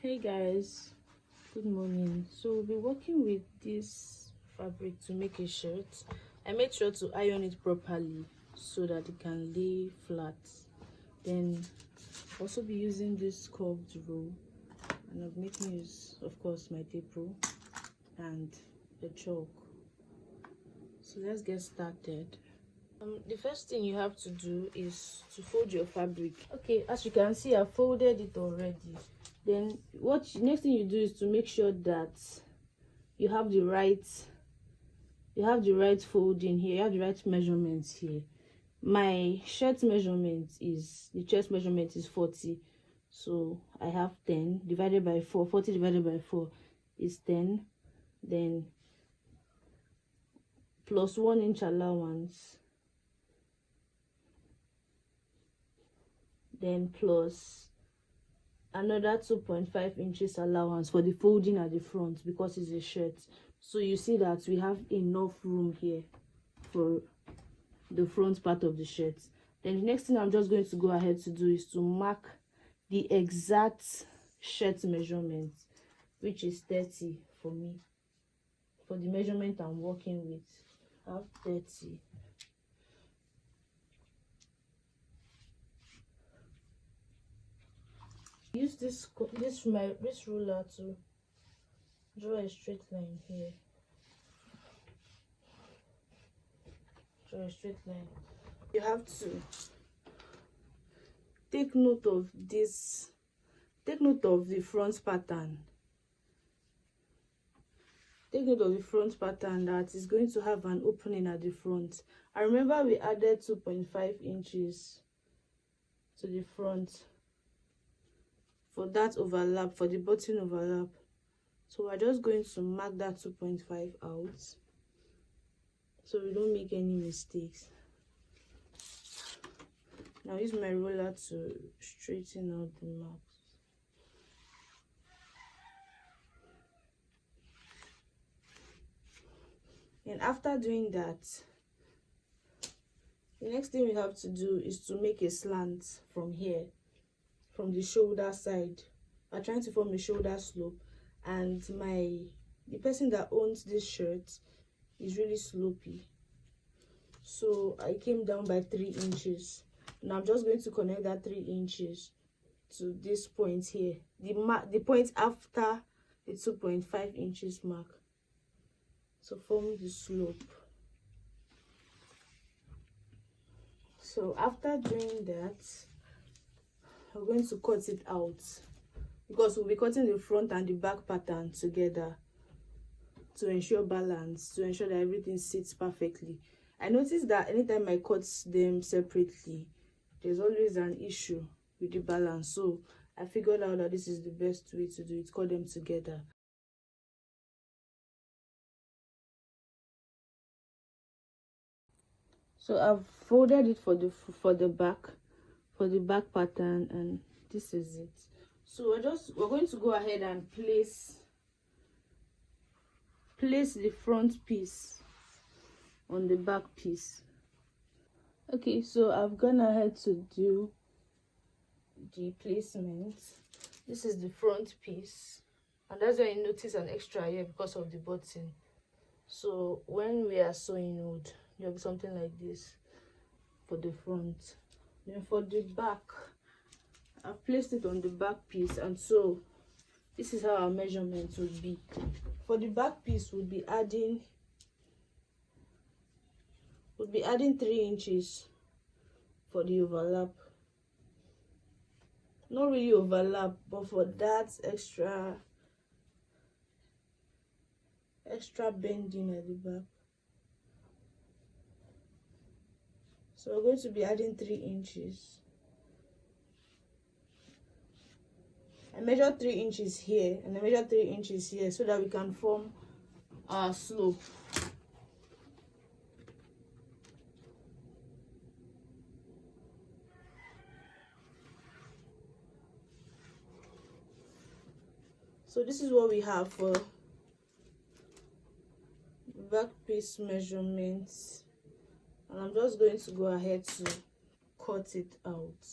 Hey guys, good morning. So we'll be working with this fabric to make a shirt. I made sure to iron it properly so that it can lay flat. Then also be using this curved roll, and I'm making use, of course, my tape roll and the chalk. So let's get started. The first thing you have to do is to fold your fabric. Okay, as you can see, I folded it already. Then next thing you do is to make sure that you have the right folding here, you have the right measurements here. My shirt measurement is, the chest measurement is 40, so I have 10 divided by 4. 40 divided by 4 is 10, then plus 1 inch allowance, then plus another 2.5 inches allowance for the folding at the front, because it's a shirt. So you see that we have enough room here for the front part of the shirt. Then the next thing I'm just going to go ahead to do is to mark the exact shirt measurement, which is 30 for me. For the measurement I'm working with, I have 30. Use this ruler to draw a straight line here. Draw a straight line. You have to take note of this. Take note of the front pattern. Take note of the front pattern that is going to have an opening at the front. I remember we added 2.5 inches to the front for that overlap, for the button overlap. So we're just going to mark that 2.5 out so we don't make any mistakes. Now use my roller to straighten out the marks. And after doing that, the next thing we have to do is to make a slant from here, from the shoulder side. I'm trying to form a shoulder slope, and the person that owns this shirt is really slopey, so I came down by 3 inches. Now I'm just going to connect that 3 inches to this point here, the point after the 2.5 inches mark. So form the slope. So after doing that, we're going to cut it out, because we'll be cutting the front and the back pattern together to ensure balance, to ensure that everything sits perfectly. I noticed that anytime I cut them separately, there's always an issue with the balance. So I figured out that this is the best way to do it, cut them together. So I've folded it for the back pattern, and this is it. So we're going to go ahead and place the front piece on the back piece. Okay, so I've gone ahead to do the placement. This is the front piece, and that's why you notice an extra here because of the button. So when we are sewing wood, there'll be something like this for the front. Then for the back, I've placed it on the back piece, and so this is how our measurement would be. For the back piece, we'll be adding 3 inches for the overlap. Not really overlap, but for that extra bending at the back. So we're going to be adding 3 inches. I measured 3 inches here, and I measured 3 inches here, so that we can form our slope. So this is what we have for back piece measurements, and I'm just going to go ahead to cut it out.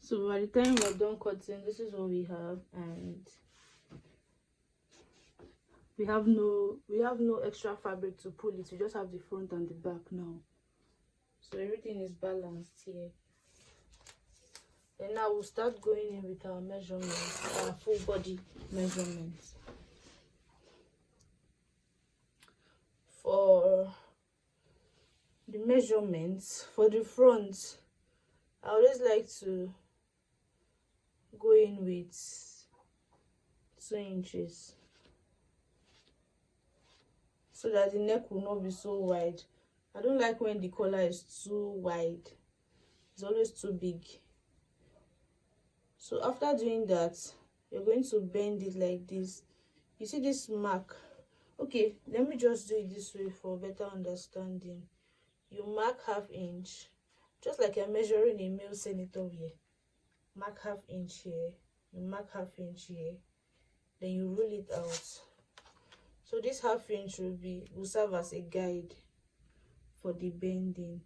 So by the time we're done cutting, this is what we have, and we have no extra fabric to pull it. We just have the front and the back now, so everything is balanced here. And now we'll start going in with our measurements, our full body measurements. For the measurements for the front, I always like to go in with 2 inches so that the neck will not be so wide. I don't like when the collar is too wide. It's always too big. So after doing that, you're going to bend it like this. You see this mark? Okay, let me just do it this way for better understanding. You mark 1/2 inch, just like you're measuring a male senator here. Mark 1/2 inch here, you mark 1/2 inch here, then you roll it out. So this 1/2 inch will serve as a guide for the bending.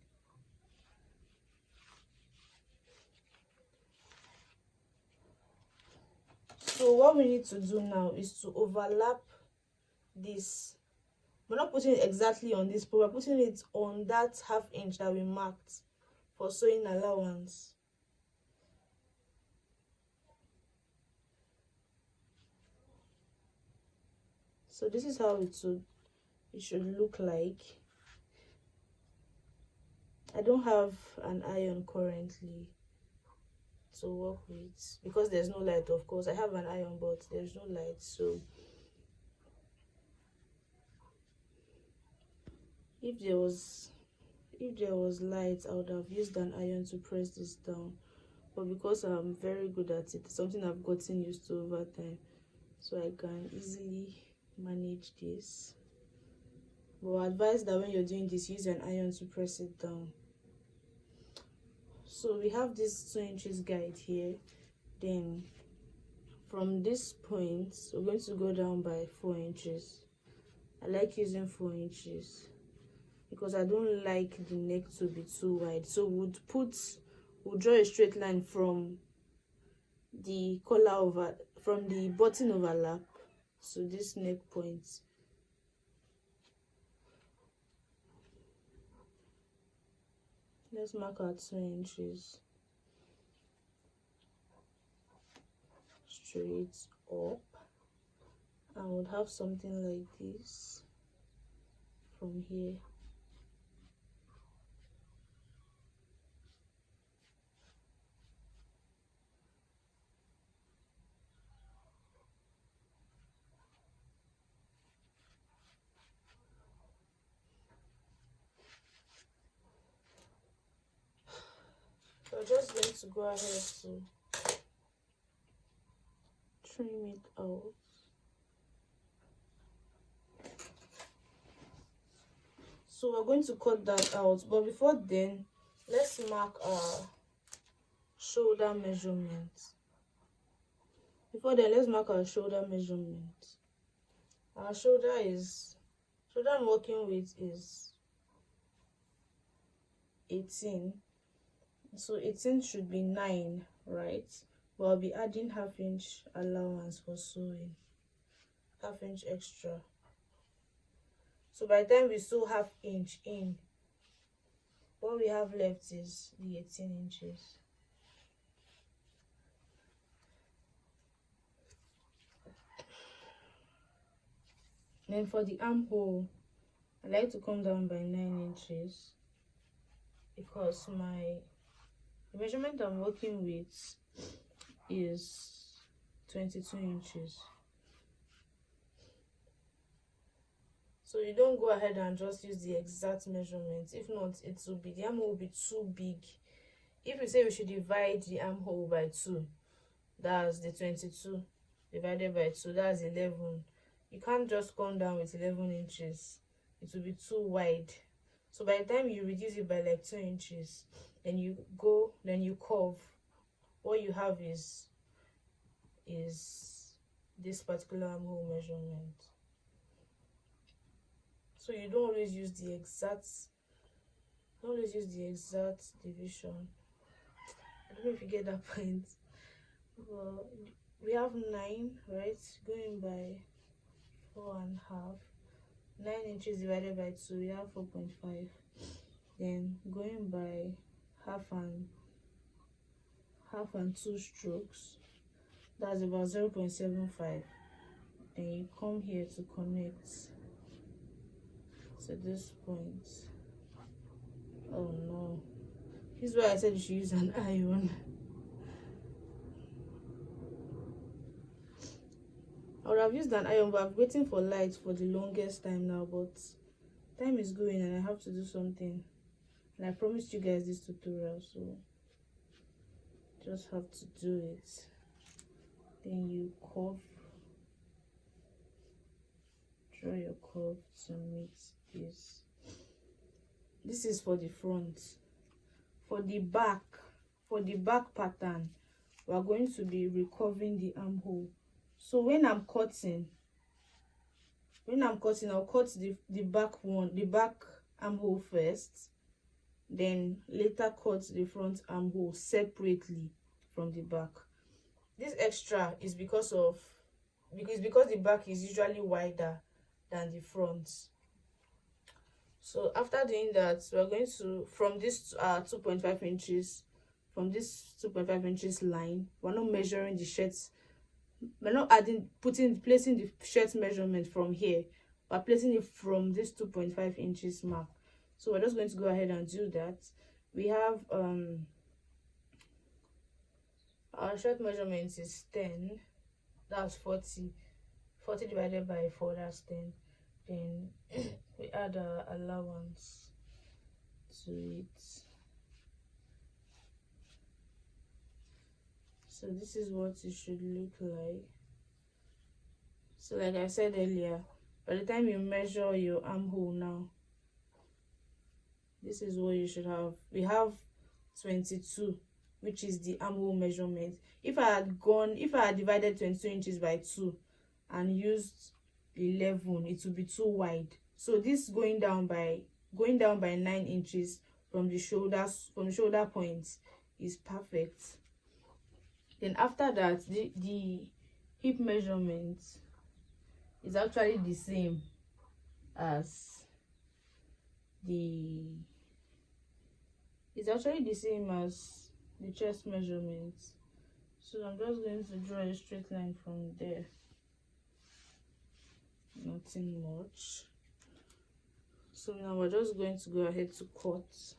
So what we need to do now is to overlap this. We're not putting it exactly on this, but we're putting it on that 1/2 inch that we marked for sewing allowance. So this is how it should look like. I don't have an iron currently to work with because there's no light. Of course I have an iron, but there's no light, so if there was light, I would have used an iron to press this down, but because I'm very good at it, it's something I've gotten used to over time, so I can easily manage this. But I advise that when you're doing this, use an iron to press it down. So we have this 2 inches guide here. Then from this point, we're going to go down by 4 inches. I like using 4 inches because I don't like the neck to be too wide. So we'll draw a straight line from the collar from the button overlap to this neck point. Let's mark out 2 inches straight up, and we'll have something like this from here. So I'm just going to go ahead to trim it out. So we're going to cut that out, but before then, let's mark our shoulder measurement. Let's mark our shoulder measurement. Our shoulder I'm working with is 18. So 18 should be 9, right? But I'll be adding 1/2 inch allowance for sewing, 1/2 inch extra. So by the time we sew 1/2 inch in, what we have left is the 18 inches. Then for the armhole, I like to come down by 9 inches because the measurement I'm working with is 22 inches. So you don't go ahead and just use the exact measurement. If not, the armhole will be too big. If you say we should divide the armhole by 2, that's the 22 divided by 2, that's 11. You can't just come down with 11 inches. It will be too wide. So by the time you reduce it by like 2 inches, then you curve, what you have is this particular armhole measurement. So you don't always use the exact division. I don't know if you get that point. Well, we have 9, right? Going by 4.5. 9 inches divided by 2, we have 4.5. Then going by half and 2 strokes, that's about 0.75. Then you come here to connect to this point. Oh no, this is why I said you should use an iron. I would have used an iron, but I'm waiting for light for the longest time now. But time is going and I have to do something. And I promised you guys this tutorial, so just have to do it. Then you curve, draw your curve to meet this. This is for the front. For the back pattern, we are going to be recurving the armhole. So when I'm cutting, I'll cut the back armhole first, then later cut the front armhole separately from the back. This extra is because the back is usually wider than the front. So after doing that, we're going to, from this 2.5 inches, from this 2.5 inches line, we're not measuring the shirts. We're not placing the shirt measurement from here. We're placing it from this 2.5 inches mark. So we're just going to go ahead and do that. We have our shirt measurement is 10. That's 40. 40 divided by 4, that's 10. Then we add our allowance to it. So this is what it should look like. So like I said earlier, by the time you measure your armhole now, this is what you should have. We have 22, which is the armhole measurement. If I had divided 22 inches by 2 and used 11, it would be too wide. So this going down by 9 inches from the shoulder points is perfect. Then after that, the hip measurement is actually the same as the chest measurement. So I'm just going to draw a straight line from there. Nothing much. So now we're just going to go ahead to cut.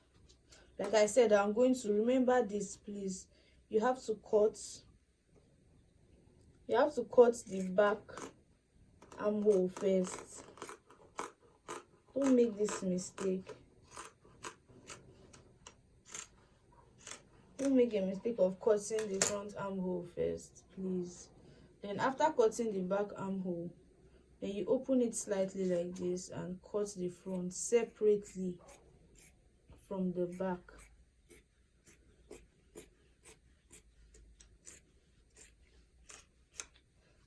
Like I said, I'm going to remember this, please. You have to cut the back armhole first. Don't make this mistake. Don't make a mistake of cutting the front armhole first, please. Then after cutting the back armhole, then you open it slightly like this and cut the front separately from the back.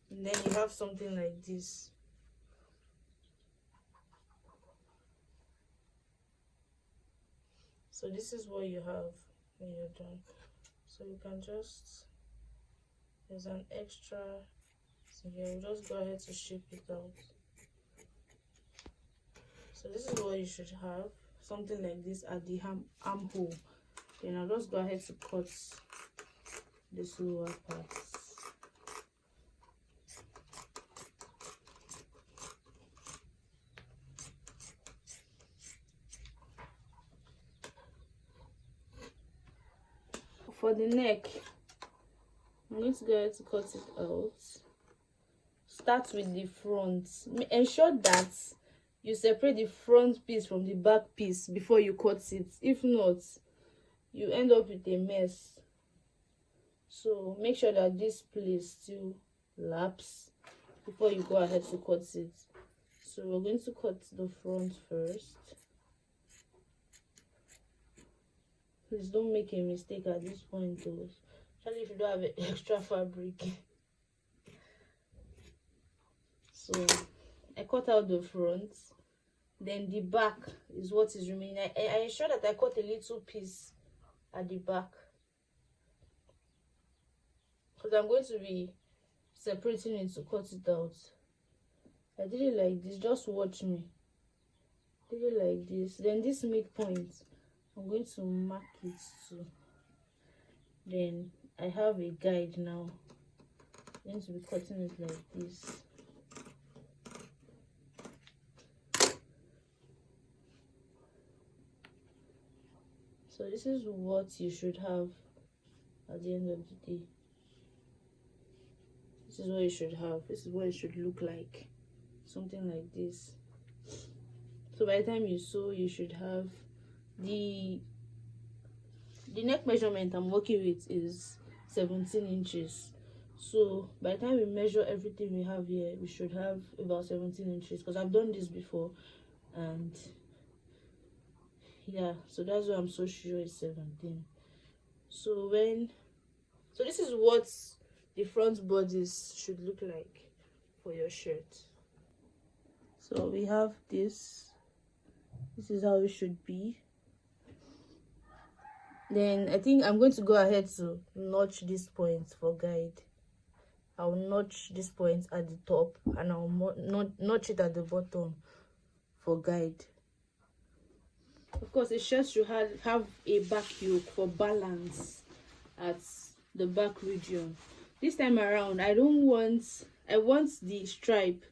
And then you have something like this. So this is what you have when you're done. So you can just, there's an extra, so here we'll just go ahead to shape it out. So this is what you should have, something like this at the armhole. Then I'll just go ahead to cut this lower part. For the neck, I'm going to go ahead to cut it out. Start with the front. Ensure that you separate the front piece from the back piece before you cut it. If not, you end up with a mess. So make sure that this place still laps before you go ahead to cut it. So we're going to cut the front first. Please don't make a mistake at this point, though. Especially if you don't have extra fabric. So I cut out the front. Then the back is what is remaining. I ensure that I cut a little piece at the back. because I'm going to be separating it to cut it out. I did it like this. Just watch me. Did it like this. Then this midpoint, I'm going to mark it too. Then I have a guide now. I'm going to be cutting it like this. So this is what you should have at the end of the day. This is what you should have. This is what it should look like. Something like this. So by the time you sew, you should have the neck measurement I'm working with is 17 inches. So by the time we measure everything we have here, we should have about 17 inches, because I've done this before. And yeah, so that's why I'm so sure it's 17. So this is what the front bodice should look like for your shirt. So we have this is how it should be. Then I think I'm going to go ahead to notch this point for guide. I'll notch this point at the top, and I'll notch it at the bottom for guide. Of course, a shirt should have a back yoke for balance at the back region. This time around, I want the stripe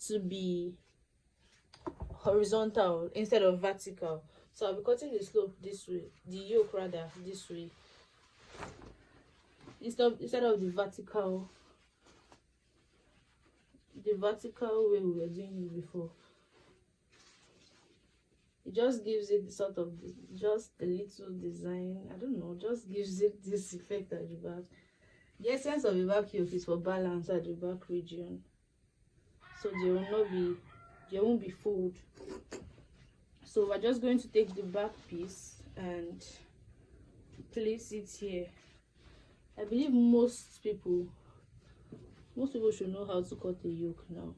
to be horizontal instead of vertical. So I'll be cutting the slope this way, the yoke rather this way, instead of the vertical way we were doing it before. It just gives it sort of just a little design. I don't know, just gives it this effect at the back. The essence of the back yoke is for balance at the back region, so there won't be fold. So we're just going to take the back piece and place it here. I believe most people should know how to cut a yoke now,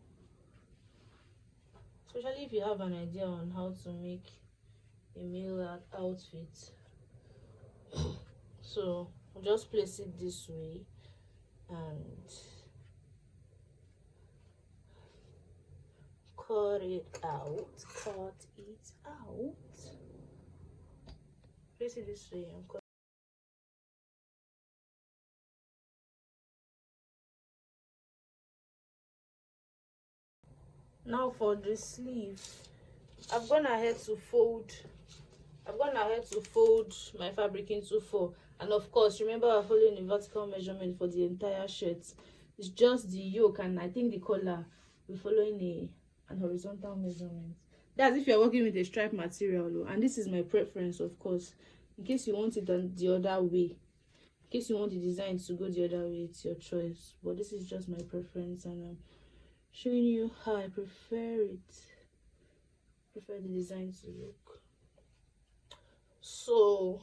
especially if you have an idea on how to make a male outfit. So we'll just place it this way and cut it out. Place it this way and cut. Now for the sleeve, I've gone ahead to fold my fabric into 4, and of course remember we're following a vertical measurement for the entire shirt. It's just the yoke and I think the collar we're following an horizontal measurement. That's if you're working with a striped material, and this is my preference, of course. In case you want it the other way, in case you want the design to go the other way, it's your choice, but this is just my preference, and I'm showing you how I prefer the design to look. So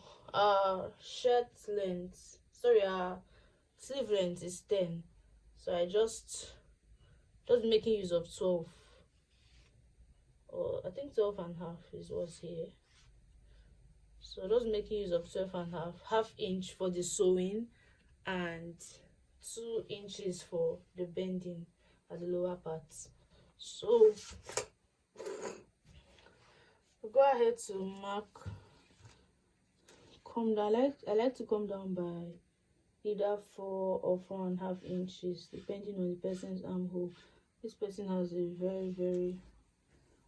sleeve length is 10, so I just making use of 12, or I think 12 and a half is what's here. So just making use of 12 and a half inch for the sewing and 2 inches for the bending at the lower parts. So we'll go ahead to mark. I like to come down by either 4 or 4.5 inches, depending on the person's armhole. This person has a very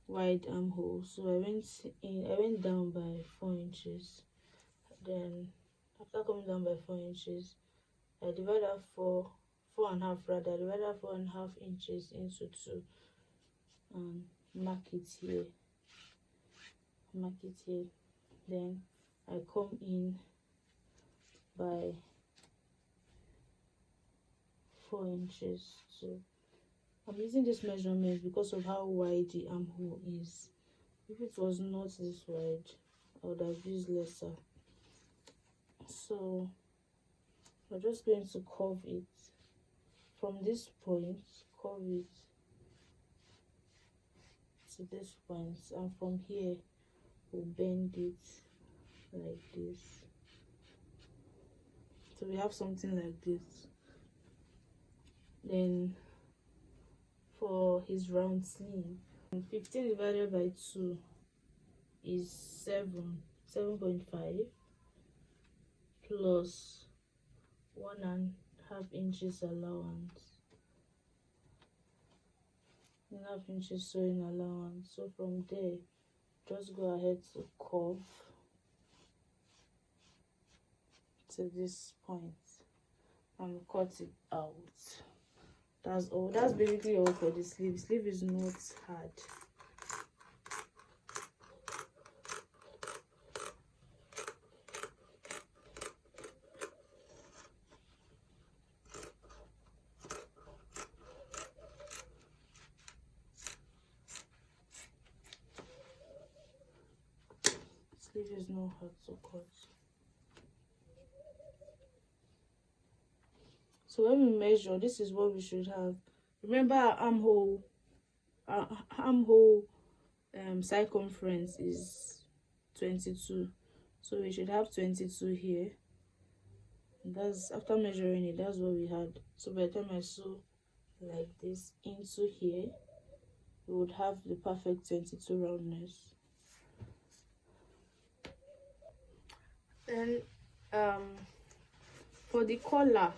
wide armhole, so I went down by 4 inches. Then after coming down by 4 inches, I divide that 4.5 rather. I divide that 4.5 inches into 2 and mark it here. Then I come in by 4 inches. So I'm using this measurement because of how wide the armhole is. If it was not this wide, I would have used lesser. So we're just going to curve it from this point, curve it to this point, and from here we'll bend it like this. So we have something like this. Then for his round sleeve, 15 divided by 2 is 7.5 plus 1.5 inches allowance, 1.5 inches sewing allowance. So from there, just go ahead to curve to this point and cut it out. That's all. That's basically all for the sleeve. Sleeve is not hard. Sleeve is not hard to cut. So when we measure, this is what we should have. Remember, our armhole circumference is 22, so we should have 22 here. And that's after measuring it, that's what we had. So by the time I sew like this into here, we would have the perfect 22 roundness. Then for the collar,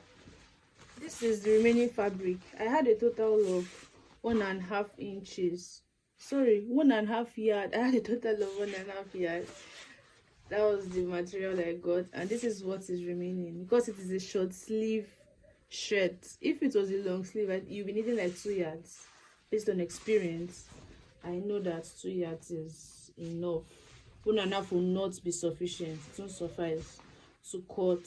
this is the remaining fabric. I had a total of 1.5 inches, sorry, 1.5 yard. I had a total of 1.5 yards. That was the material I got, and this is what is remaining. Because it is a short sleeve shirt, if it was a long sleeve, you'll be needing like 2 yards. Based on experience, I know that 2 yards is enough. 1.5 will not be sufficient. It won't suffice to cut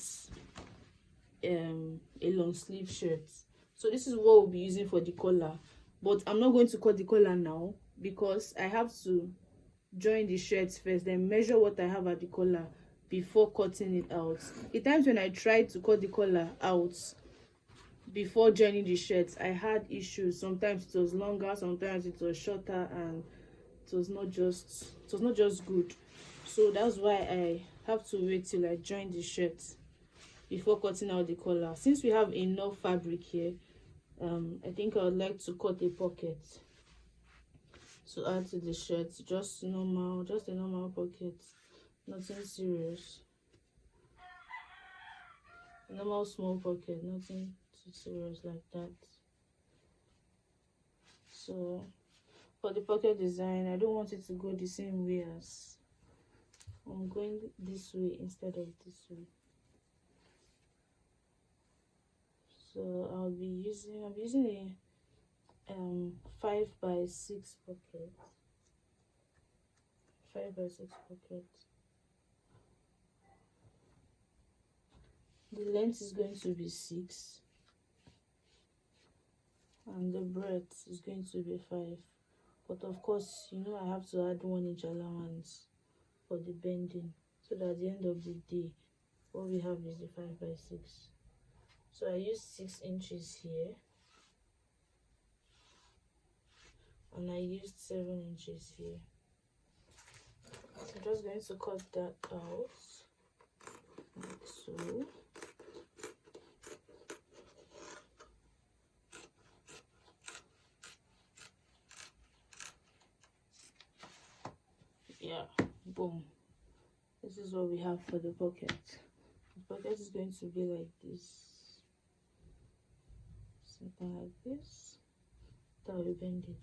a long sleeve shirt. So this is what we'll be using for the collar, but I'm not going to cut the collar now because I have to join the shirts first, then measure what I have at the collar before cutting it out. The times when I tried to cut the collar out before joining the shirts, I had issues. Sometimes it was longer, sometimes it was shorter, and it was not just good. So that's why I have to wait till I join the shirt before cutting out the collar. Since we have enough fabric here, I think I would like to cut a pocket to add to the shirt. Just a normal pocket, nothing serious. A normal small pocket, nothing too serious like that. So for the pocket design, I don't want it to go the same way as I'm going this way instead of this way. So I'll be using a 5x6 pocket. 5x6 pocket. The length is going to be 6, and the breadth is going to be 5. But of course, you know, I have to add 1 inch allowance for the bending, so that at the end of the day, what we have is the 5x6. So I use 6 inches here, and I used 7 inches here. So I'm just going to cut that out like so. Yeah, boom. This is what we have for the pocket. The pocket is going to be like this, something like this. That will bend it.